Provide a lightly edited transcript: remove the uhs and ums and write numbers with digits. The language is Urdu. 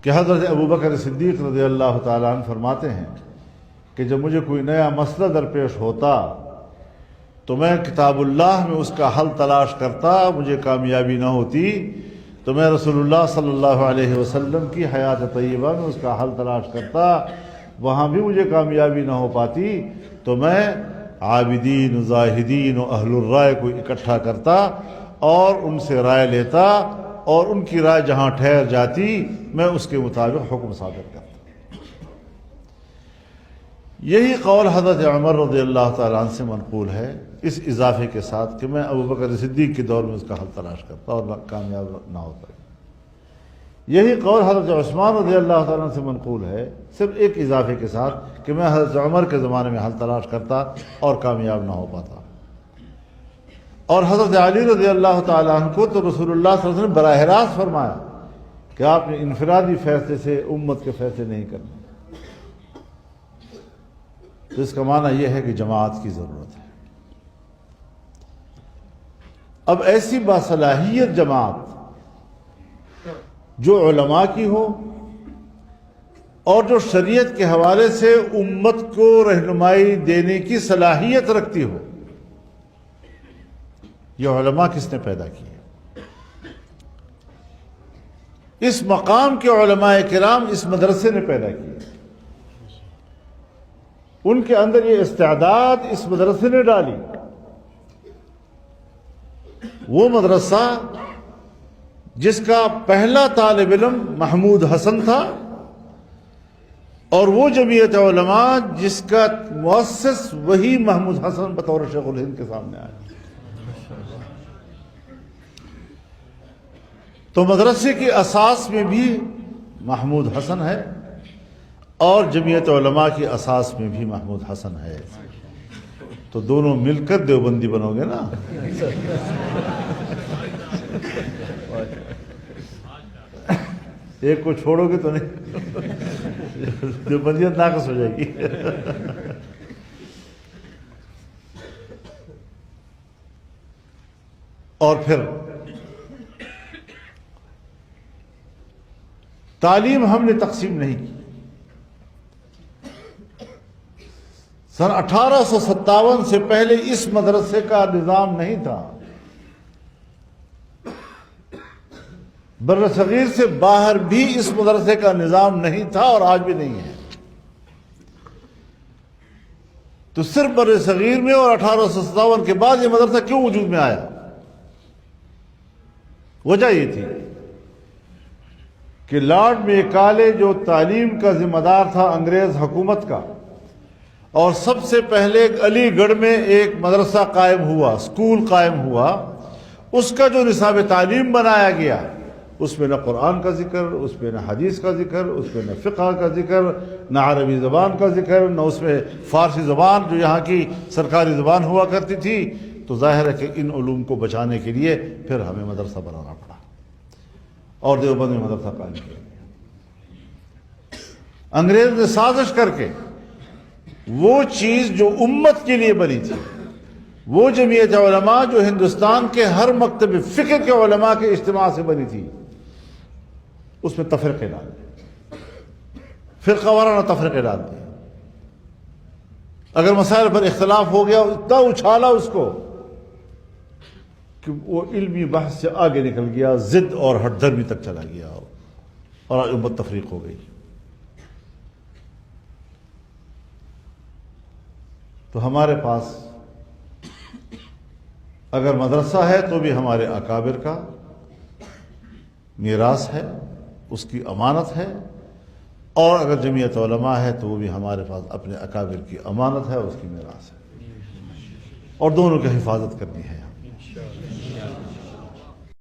کہ حضرت ابوبکر صدیق رضی اللہ تعالیٰ عنہ فرماتے ہیں کہ جب مجھے کوئی نیا مسئلہ درپیش ہوتا تو میں کتاب اللہ میں اس کا حل تلاش کرتا، مجھے کامیابی نہ ہوتی تو میں رسول اللہ صلی اللہ علیہ وسلم کی حیات طیبہ میں اس کا حل تلاش کرتا، وہاں بھی مجھے کامیابی نہ ہو پاتی تو میں عابدین و زاہدین و اہل الرائے کو اکٹھا کرتا اور ان سے رائے لیتا، اور ان کی رائے جہاں ٹھہر جاتی میں اس کے مطابق حکم صادر کرتا۔ یہی قول حضرت عمر رضی اللہ تعالیٰ عنہ سے منقول ہے، اس اضافے کے ساتھ کہ میں ابوبکر صدیق کے دور میں اس کا حل تلاش کرتا اور کامیاب نہ ہوتا۔ یہی قول حضرت عثمان رضی اللہ تعالیٰ عنہ سے منقول ہے، صرف ایک اضافے کے ساتھ کہ میں حضرت عمر کے زمانے میں حل تلاش کرتا اور کامیاب نہ ہو پاتا۔ اور حضرت علی رضی اللہ تعالیٰ عنہ کو تو رسول اللہ صلی اللہ علیہ وسلم نے براہ راست فرمایا کہ آپ نے انفرادی فیصلے سے امت کے فیصلے نہیں کرنے۔ تو اس کا معنی یہ ہے کہ جماعت کی ضرورت ہے۔ اب ایسی باصلاحیت جماعت جو علماء کی ہو اور جو شریعت کے حوالے سے امت کو رہنمائی دینے کی صلاحیت رکھتی ہو، یہ علماء کس نے پیدا کی ہے؟ اس مقام کے علماء کرام اس مدرسے نے پیدا کی ہے۔ ان کے اندر یہ استعداد اس مدرسے نے ڈالی۔ وہ مدرسہ جس کا پہلا طالب علم محمود حسن تھا، اور وہ جمعیت علماء جس کا مؤسس وہی محمود حسن بطور شیخ الہند کے سامنے آیا۔ تو مدرسے کی اساس میں بھی محمود حسن ہے اور جمعیت علماء کی اساس میں بھی محمود حسن ہے، تو دونوں مل کر دیوبندی بنو گے نا۔ ایک کو چھوڑو گے تو نہیں، دیوبندیت ناقص ہو جائے گی۔ اور پھر تعلیم ہم نے تقسیم نہیں کی۔ سن 1857 سے پہلے اس مدرسے کا نظام نہیں تھا۔ بر صغیر سے باہر بھی اس مدرسے کا نظام نہیں تھا اور آج بھی نہیں ہے۔ تو صرف بر صغیر میں اور 1857 کے بعد یہ مدرسہ کیوں وجود میں آیا؟ وجہ یہ تھی کہ لارڈ میکالے جو تعلیم کا ذمہ دار تھا انگریز حکومت کا، اور سب سے پہلے علی گڑھ میں ایک مدرسہ قائم ہوا، اسکول قائم ہوا، اس کا جو نصاب تعلیم بنایا گیا اس میں نہ قرآن کا ذکر، اس میں نہ حدیث کا ذکر، اس میں نہ فقہ کا ذکر، نہ عربی زبان کا ذکر، نہ اس میں فارسی زبان جو یہاں کی سرکاری زبان ہوا کرتی تھی۔ تو ظاہر ہے کہ ان علوم کو بچانے کے لیے پھر ہمیں مدرسہ بنانا پڑا اور دیوبند میں مدرسہ قائم کیا گیا۔ انگریز نے سازش کر کے وہ چیز جو امت کے لیے بنی تھی، وہ جمعیت علماء جو ہندوستان کے ہر مکتب فکر کے علماء کے اجتماع سے بنی تھی، اس میں تفرقے ڈال دیے، فرقہ وارانہ تفرقے ڈال دیے۔ اگر مسائل پر اختلاف ہو گیا، اتنا اچھالا اس کو کہ وہ علمی بحث سے آگے نکل گیا، ضد اور ہٹ دھرمی تک چلا گیا اور امت تفریق ہو گئی۔ تو ہمارے پاس اگر مدرسہ ہے تو بھی ہمارے اکابر کا میراث ہے، اس کی امانت ہے، اور اگر جمعیت علماء ہے تو وہ بھی ہمارے پاس اپنے اکابر کی امانت ہے، اس کی میراث ہے، اور دونوں کی حفاظت کرنی ہے۔